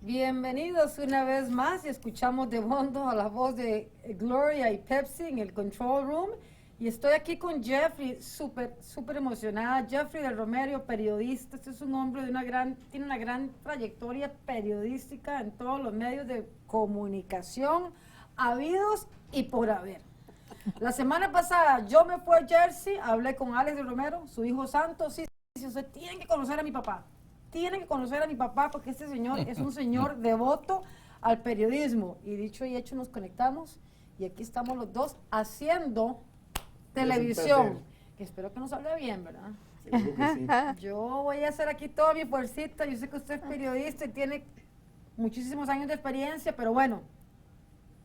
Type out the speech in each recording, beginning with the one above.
Bienvenidos una vez más y escuchamos de fondo a la voz de Gloria y Pepsi en el Control Room. Y estoy aquí con Jeffrey, súper emocionada. Jeffrey del Romero, periodista. Este es un hombre tiene una gran trayectoria periodística en todos los medios de comunicación, habidos y por haber. La semana pasada yo me fui a Jersey, hablé con Alex del Romero, su hijo santo. Sí, usted tiene que conocer a mi papá. Tienen que conocer a mi papá porque este señor es un señor devoto al periodismo. Y dicho y hecho nos conectamos y aquí estamos los dos haciendo televisión. Que espero que nos salga bien, ¿verdad? Seguro que sí. Yo voy a hacer aquí toda mi fuercita. Yo sé que usted es periodista y tiene muchísimos años de experiencia, pero bueno,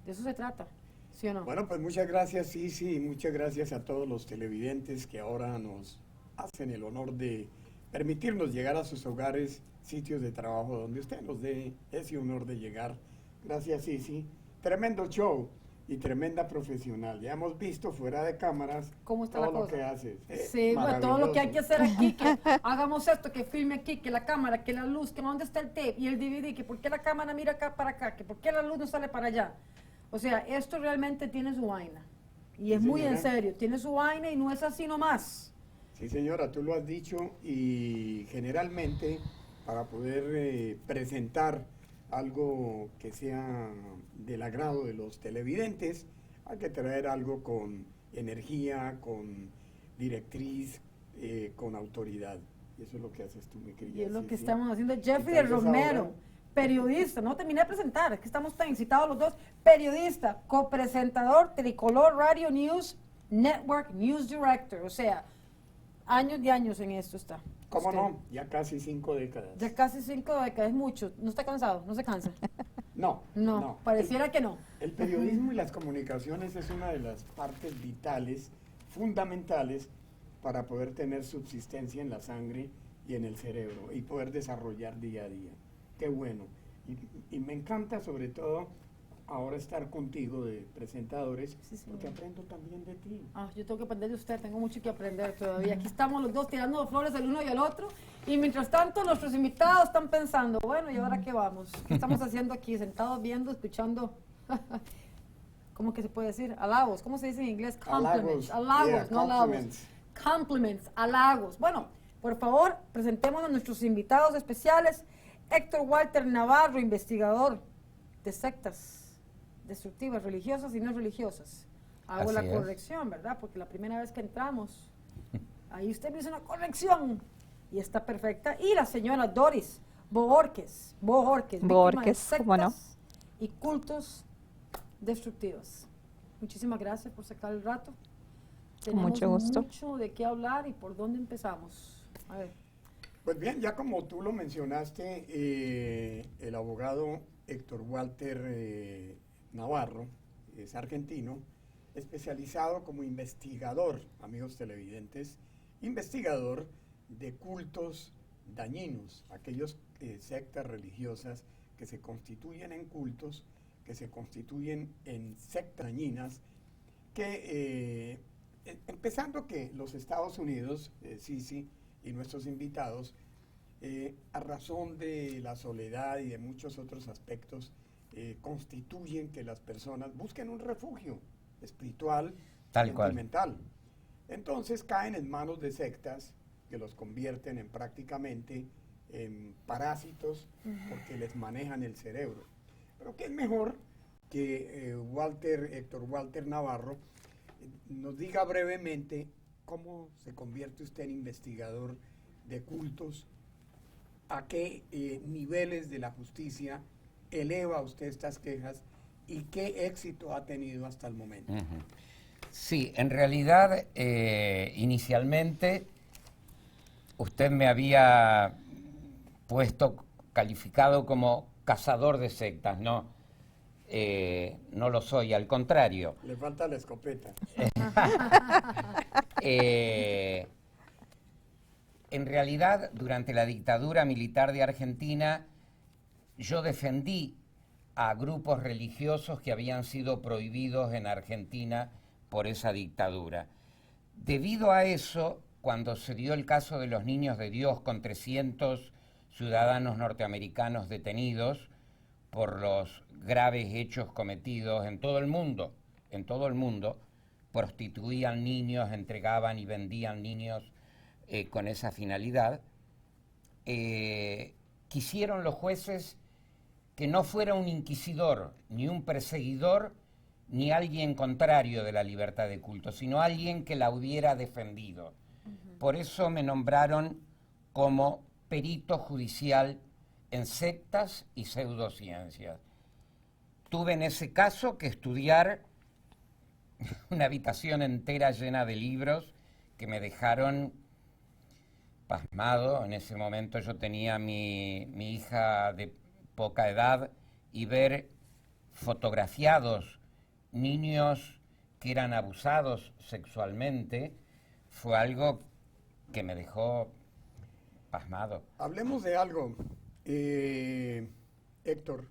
de eso se trata, ¿sí o no? Bueno, pues muchas gracias, sí, muchas gracias a todos los televidentes que ahora nos hacen el honor de permitirnos llegar a sus hogares, sitios de trabajo donde usted nos dé ese honor de llegar. Gracias, sí. Tremendo show y tremenda profesional. Ya hemos visto fuera de cámaras ¿Cómo está todo la lo cosa? que haces. Sí, pues todo lo que hay que hacer aquí, que hagamos esto, que filme aquí, que la cámara, que la luz, que dónde está el tape y el DVD, que por qué la cámara mira acá para acá, que por qué la luz no sale para allá. O sea, esto realmente tiene su vaina. Y es muy en serio, tiene su vaina y no es así nomás. Sí, señora, tú lo has dicho y generalmente para poder presentar algo que sea del agrado de los televidentes, hay que traer algo con energía, con directriz, con autoridad. Y eso es lo que haces tú, mi querida. Y es lo que Sisi. estamos haciendo. Jeffrey del Entonces, Romero, ahora, periodista, no terminé de presentar, es que estamos tan excitados los dos. Periodista, copresentador, Tricolor Radio News Network, News Director, o sea, años de años en esto está. ¿cómo usted. no? Ya casi 5 décadas. Ya casi 5 décadas, es mucho. ¿No está cansado? ¿No se cansa? No. Pareciera que no. El periodismo y las comunicaciones es una de las partes vitales, fundamentales, para poder tener subsistencia en la sangre y en el cerebro y poder desarrollar día a día. Qué bueno. Y me encanta sobre todo ahora estar contigo de presentadores, Sí, señor. porque aprendo también de ti. Yo tengo que aprender de usted, tengo mucho que aprender todavía. Aquí estamos los dos tirando flores el uno y el otro. Y mientras tanto, nuestros invitados están pensando, bueno, ¿y ahora qué vamos? ¿Qué estamos haciendo aquí? Sentados viendo, escuchando, ¿cómo que se puede decir? Halagos, ¿cómo se dice en inglés? Compliments. Halagos, Yeah, no halagos. compliments. Compliments, halagos. Bueno, por favor, presentemos a nuestros invitados especiales. Héctor Walter Navarro, investigador de sectas destructivas, religiosas y no religiosas. Hago la corrección, ¿verdad? Porque la primera vez que entramos, ahí usted me hizo una corrección y está perfecta. Y la señora Doris Bohorquez, víctima de ¿cómo no? sectas y cultos destructivos. Muchísimas gracias por sacar el rato. Tenemos mucho gusto. mucho de qué hablar y por dónde empezamos. A ver. Pues bien, ya como tú lo mencionaste, el abogado Héctor Walter Navarro es argentino, especializado como investigador, amigos televidentes, investigador de cultos dañinos, aquellos sectas religiosas que se constituyen en cultos, que se constituyen en sectas dañinas, que empezando que los Estados Unidos, Sisi, y nuestros invitados, a razón de la soledad y de muchos otros aspectos, constituyen que las personas busquen un refugio espiritual, sentimental. Entonces caen en manos de sectas que los convierten en prácticamente en parásitos porque les manejan el cerebro. Pero qué es mejor que Héctor Walter Navarro nos diga brevemente cómo se convierte usted en investigador de cultos, a qué niveles de la justicia eleva usted estas quejas y qué éxito ha tenido hasta el momento. Sí, en realidad, inicialmente, usted me había calificado como cazador de sectas, ¿no? No lo soy, al contrario. Le falta la escopeta. En realidad, durante la dictadura militar de Argentina, yo defendí a grupos religiosos que habían sido prohibidos en Argentina por esa dictadura. Debido a eso, cuando se dio el caso de los Niños de Dios con 300 ciudadanos norteamericanos detenidos, por los graves hechos cometidos en todo el mundo, prostituían niños, entregaban y vendían niños con esa finalidad. Quisieron los jueces que no fuera un inquisidor, ni un perseguidor, ni alguien contrario de la libertad de culto, sino alguien que la hubiera defendido. Por eso me nombraron como perito judicial en sectas y pseudociencias. Tuve en ese caso que estudiar una habitación entera llena de libros que me dejaron pasmado. En ese momento yo tenía mi hija de poca edad, y ver fotografiados niños que eran abusados sexualmente fue algo que me dejó pasmado. Hablemos de algo, Héctor.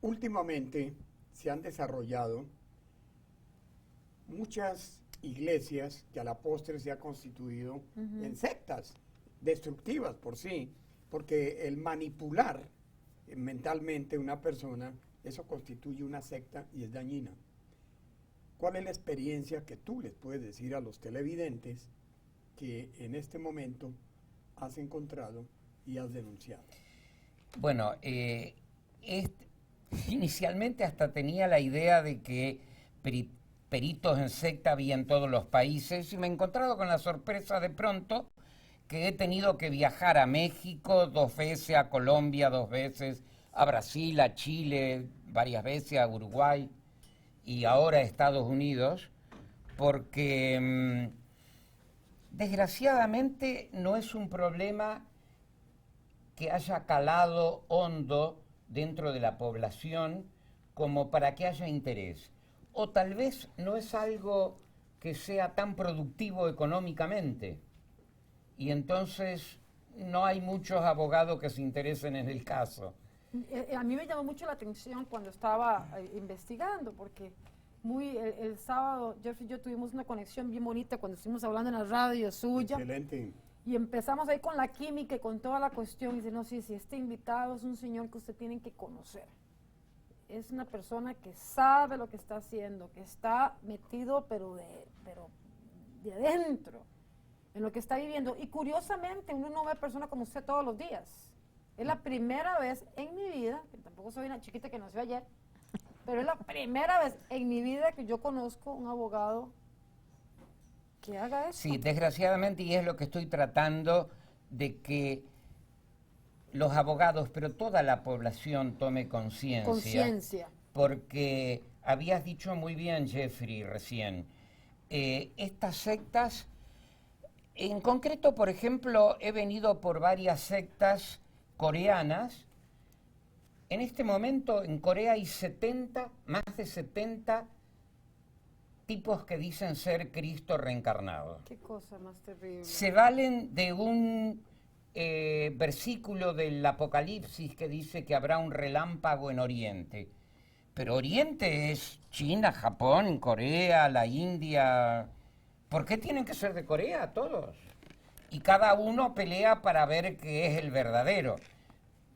Últimamente se han desarrollado muchas iglesias que a la postre se han constituido en sectas destructivas por sí, porque el manipular mentalmente una persona, eso constituye una secta y es dañina. ¿Cuál es la experiencia que tú les puedes decir a los televidentes que en este momento has encontrado y has denunciado? Bueno, inicialmente hasta tenía la idea de que peritos en secta había en todos los países, y me he encontrado con la sorpresa de pronto que he tenido que viajar a México 2 veces, a Colombia 2 veces, a Brasil, a Chile varias veces, a Uruguay y ahora a Estados Unidos, porque desgraciadamente no es un problema que haya calado hondo dentro de la población como para que haya interés. O tal vez no es algo que sea tan productivo económicamente, y entonces no hay muchos abogados que se interesen en el caso. A mí me llamó mucho la atención cuando estaba investigando, porque el sábado Jeffrey y yo tuvimos una conexión bien bonita cuando estuvimos hablando en la radio suya. Excelente. Y empezamos ahí con la química y con toda la cuestión. Y dice, no, sí, este invitado es un señor que usted tiene que conocer. Es una persona que sabe lo que está haciendo, que está metido pero de adentro, en lo que está viviendo. Y curiosamente uno no ve personas como usted todos los días. Es la primera vez en mi vida, que tampoco soy una chiquita que nació ayer, pero es la primera vez en mi vida que yo conozco un abogado que haga eso. Sí, desgraciadamente, y es lo que estoy tratando de que los abogados, pero toda la población tome conciencia. Porque habías dicho muy bien, Jeffrey, recién, estas sectas, en concreto, por ejemplo, he venido por varias sectas coreanas. En este momento en Corea hay más de 70 tipos que dicen ser Cristo reencarnado. Qué cosa más terrible. Se valen de un versículo del Apocalipsis que dice que habrá un relámpago en Oriente. Pero Oriente es China, Japón, Corea, la India. ¿Por qué tienen que ser de Corea todos? Y cada uno pelea para ver qué es el verdadero.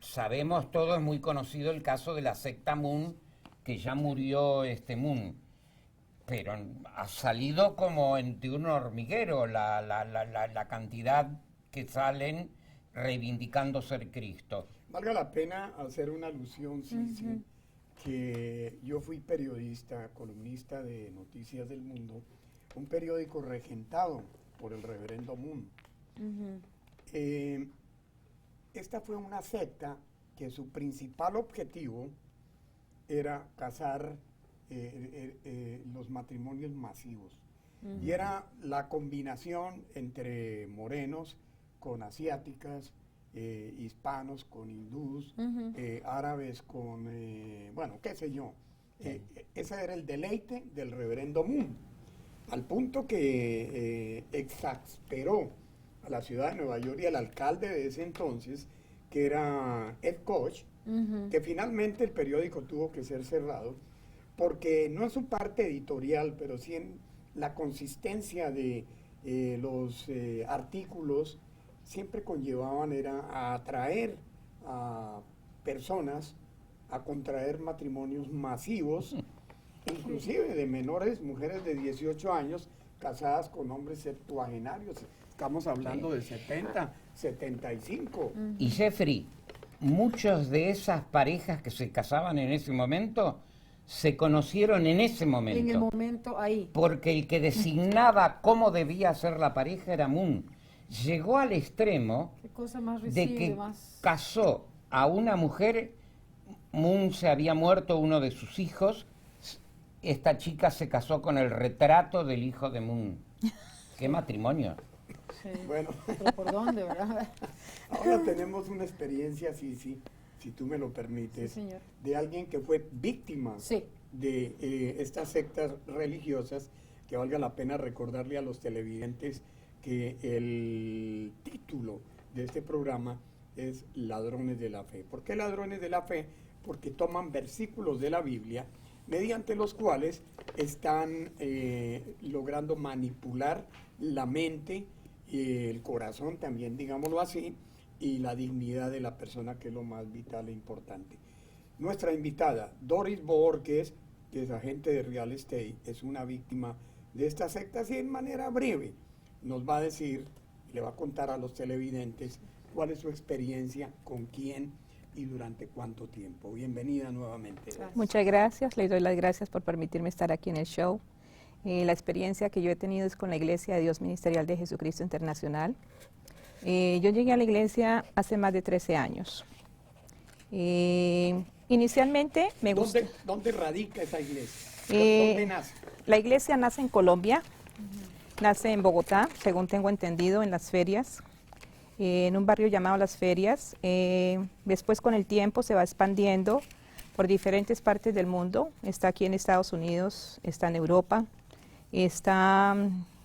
Sabemos todos, es muy conocido el caso de la secta Moon, que ya murió Moon. Pero ha salido como de un hormiguero la cantidad que salen reivindicando ser Cristo. Valga la pena hacer una alusión, sí, que yo fui periodista, columnista de Noticias del Mundo, un periódico regentado por el reverendo Moon. Esta fue una secta que su principal objetivo era casar los matrimonios masivos. Y era la combinación entre morenos con asiáticas, hispanos con hindús, árabes con, bueno, qué sé yo. Ese era el deleite del reverendo Moon, al punto que exasperó a la ciudad de Nueva York y al alcalde de ese entonces, que era Ed Koch, que finalmente el periódico tuvo que ser cerrado, porque no en su parte editorial, pero sí en la consistencia de los artículos, siempre conllevaban era a atraer a personas a contraer matrimonios masivos, inclusive de menores, mujeres de 18 años, casadas con hombres septuagenarios. Estamos hablando de 70, 75. Y Jeffrey, muchas de esas parejas que se casaban en ese momento se conocieron en ese momento. En el momento ahí. Porque el que designaba cómo debía ser la pareja era Moon. Llegó al extremo Qué cosa más de risible, que más... casó a una mujer. Moon se había muerto uno de sus hijos. Esta chica se casó con el retrato del hijo de Moon. ¡Qué matrimonio! Sí. Bueno, ¿Pero por dónde, verdad? ahora tenemos una experiencia, sí, si tú me lo permites, Sí, señor. de alguien que fue víctima Sí. de estas sectas religiosas, que valga la pena recordarle a los televidentes que el título de este programa es Ladrones de la Fe. ¿Por qué Ladrones de la Fe? Porque toman versículos de la Biblia mediante los cuales están logrando manipular la mente, el corazón también, digámoslo así, y la dignidad de la persona, que es lo más vital e importante. Nuestra invitada, Doris Bohórquez, que es agente de real estate, es una víctima de estas sectas y en manera breve nos va a decir, le va a contar a los televidentes cuál es su experiencia, con quién y durante cuánto tiempo. Bienvenida nuevamente. Gracias. Muchas gracias, le doy las gracias por permitirme estar aquí en el show. La experiencia que yo he tenido es con la Iglesia de Dios Ministerial de Jesucristo Internacional. Yo llegué a la iglesia hace más de 13 años. Inicialmente me gustó. ¿Dónde radica esa iglesia? Eh, ¿Dónde nace? La iglesia nace en Colombia, nace en Bogotá, según tengo entendido, en Las Ferias, en un barrio llamado Las Ferias. Después, con el tiempo, se va expandiendo por diferentes partes del mundo. Está aquí en Estados Unidos, está en Europa, está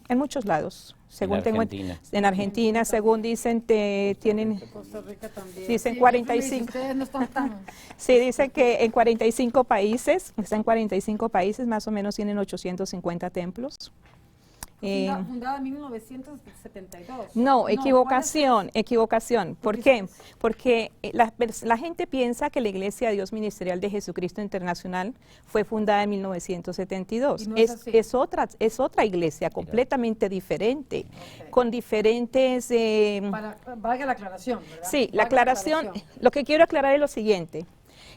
en muchos lados. Según tengo en Argentina, según dicen, tienen, Costa Rica también. dicen Sí, 45. Ustedes no están tan... sí, dicen que en 45 países, está en 45 países, más o menos tienen 850 templos. Fundada en 1972. No, equivocación. ¿Por ¿Por qué qué? es eso? Porque la gente piensa que la Iglesia de Dios Ministerial de Jesucristo Internacional fue fundada en 1972. Y no es así. Es otra iglesia completamente diferente, Ok. con diferentes... Valga la aclaración, ¿verdad? Sí, la Valga aclaración, lo que quiero aclarar es lo siguiente.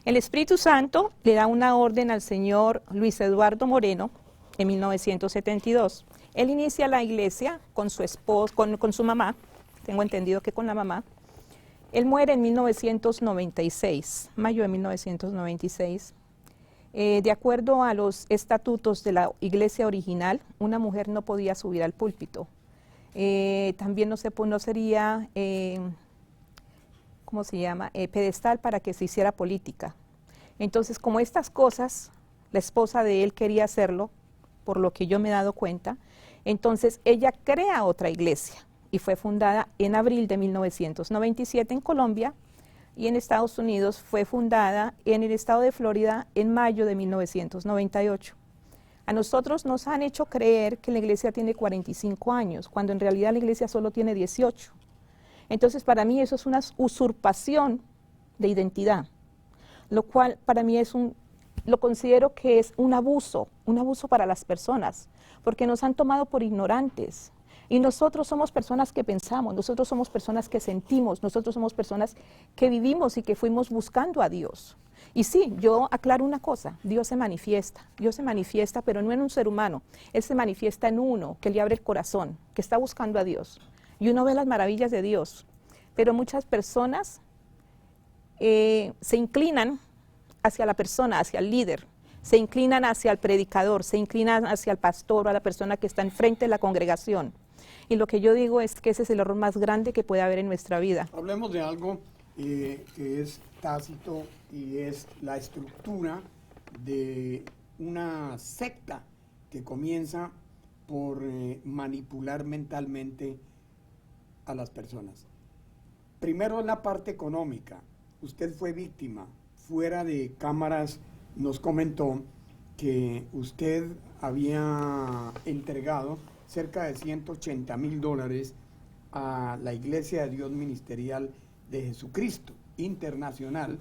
El Espíritu Santo le da una orden al señor Luis Eduardo Moreno en 1972. Él inicia la iglesia con su esposo, con su mamá, tengo entendido que con la mamá. Él muere en 1996, mayo de 1996. De acuerdo a los estatutos de la iglesia original, una mujer no podía subir al púlpito. También no sería, ¿cómo se llama?, pedestal para que se hiciera política. Entonces, como estas cosas, la esposa de él quería hacerlo, por lo que yo me he dado cuenta, entonces ella crea otra iglesia y fue fundada en abril de 1997 en Colombia, y en Estados Unidos fue fundada en el estado de Florida en mayo de 1998. A nosotros nos han hecho creer que la iglesia tiene 45 años, cuando en realidad la iglesia solo tiene 18. Entonces, para mí eso es una usurpación de identidad, lo cual para mí lo considero que es un abuso para las personas, porque nos han tomado por ignorantes. Y nosotros somos personas que pensamos, nosotros somos personas que sentimos, nosotros somos personas que vivimos y que fuimos buscando a Dios. Y sí, yo aclaro una cosa, Dios se manifiesta, pero no en un ser humano, Él se manifiesta en uno, que le abre el corazón, que está buscando a Dios. Y uno ve las maravillas de Dios, pero muchas personas se inclinan hacia la persona, hacia el líder, se inclinan hacia el predicador, se inclinan hacia el pastor o a la persona que está enfrente de la congregación. Y lo que yo digo es que ese es el error más grande que puede haber en nuestra vida. Hablemos de algo que es tácito y es la estructura de una secta que comienza por manipular mentalmente a las personas. Primero, la parte económica. Usted fue víctima. Fuera de cámaras nos comentó que usted había entregado cerca de $180,000 a la Iglesia de Dios Ministerial de Jesucristo Internacional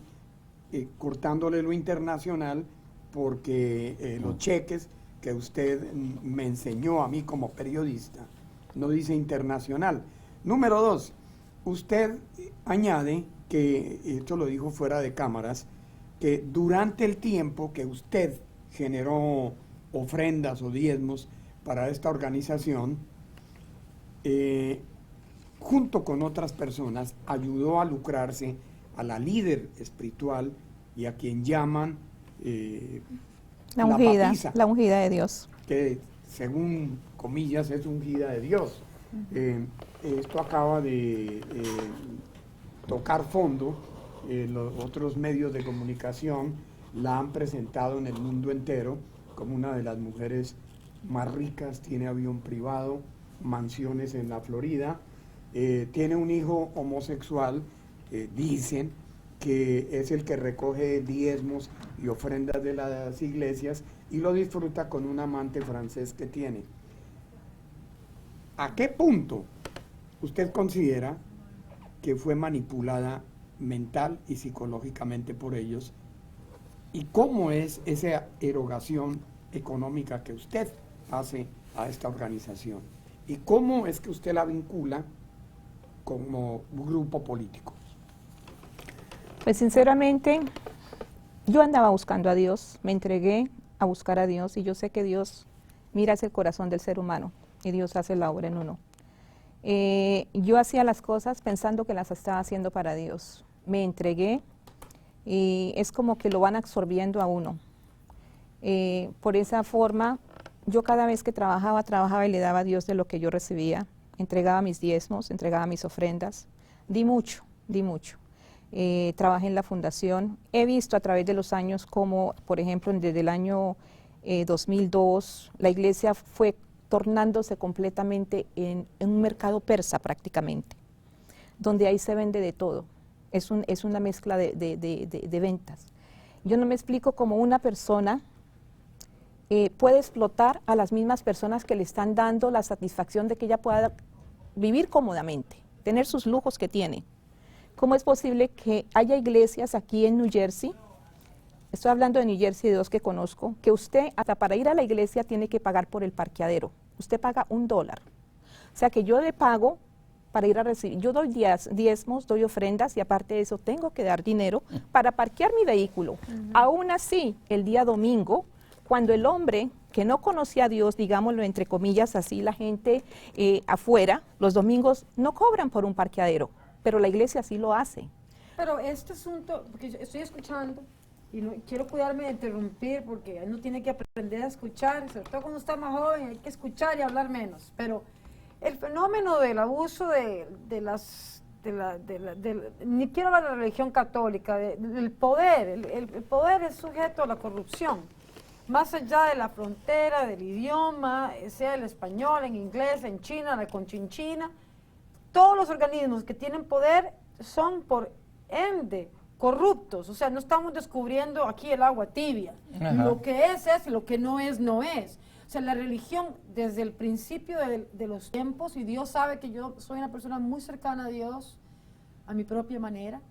cortándole lo internacional, porque los cheques que usted me enseñó a mí como periodista no dice internacional. Número 2, usted añade que, esto lo dijo fuera de cámaras, que durante el tiempo que usted generó ofrendas o diezmos para esta organización, junto con otras personas, ayudó a lucrarse a la líder espiritual y a quien llaman papisa, la ungida de Dios. que según comillas es ungida de Dios. Esto acaba de tocar fondo. Los otros medios de comunicación la han presentado en el mundo entero como una de las mujeres más ricas, tiene avión privado, mansiones en la Florida, tiene un hijo homosexual, dicen que es el que recoge diezmos y ofrendas de las iglesias y lo disfruta con un amante francés que tiene. ¿A qué punto usted considera que fue manipulada mental y psicológicamente por ellos? ¿Y cómo es esa erogación económica que usted hace a esta organización? ¿Y cómo es que usted la vincula como grupo político? Pues sinceramente, yo andaba buscando a Dios, me entregué a buscar a Dios y yo sé que Dios mira hacia el corazón del ser humano y Dios hace la obra en uno. Yo hacía las cosas pensando que las estaba haciendo para Dios. Me entregué y es como que lo van absorbiendo a uno. Por esa forma, yo cada vez que trabajaba y le daba a Dios de lo que yo recibía, entregaba mis diezmos, entregaba mis ofrendas, di mucho. Trabajé en la fundación, he visto a través de los años como, por ejemplo, desde el año 2002, la iglesia fue tornándose completamente en un mercado persa prácticamente, donde ahí se vende de todo, es una mezcla de ventas. Yo no me explico cómo una persona puede explotar a las mismas personas que le están dando la satisfacción de que ella pueda vivir cómodamente, tener sus lujos que tiene. ¿Cómo es posible que haya iglesias aquí en New Jersey? Estoy hablando de New Jersey, de dos que conozco, que usted hasta para ir a la iglesia tiene que pagar por el parqueadero. Usted paga $1. O sea que yo le pago para ir a recibir, yo doy diezmos, doy ofrendas y aparte de eso tengo que dar dinero para parquear mi vehículo. Aún así, el día domingo, cuando el hombre que no conocía a Dios, digámoslo entre comillas así, la gente afuera, los domingos no cobran por un parqueadero, pero la iglesia sí lo hace. Pero este asunto, porque yo estoy escuchando y no quiero cuidarme de interrumpir porque uno tiene que aprender a escuchar, sobre todo cuando está más joven, hay que escuchar y hablar menos. Pero el fenómeno del abuso ni quiero hablar de la religión católica, del poder, el poder es sujeto a la corrupción. Más allá de la frontera, del idioma, sea el español, en inglés, en China, la conchinchina, todos los organismos que tienen poder son por ende corruptos. O sea, no estamos descubriendo aquí el agua tibia. Ajá. Lo que es y lo que no es, no es. O sea, la religión desde el principio de los tiempos, y Dios sabe que yo soy una persona muy cercana a Dios, a mi propia manera,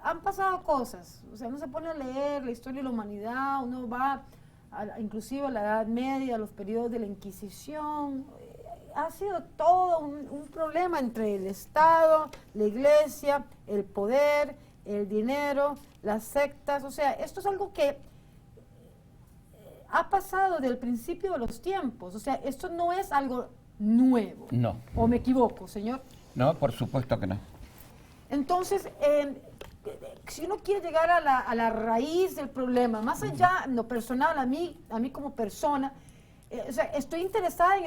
han pasado cosas. O sea, uno se pone a leer la historia de la humanidad, uno va inclusive a la Edad Media, a los periodos de la Inquisición. Ha sido todo un problema entre el Estado, la Iglesia, el poder, el dinero, las sectas. O sea, esto es algo que ha pasado desde el principio de los tiempos. O sea, esto no es algo nuevo. No. ¿O me equivoco, señor? No, por supuesto que no. Entonces, si uno quiere llegar a la raíz del problema, más allá, en lo personal, a mí como persona, o sea, estoy interesada en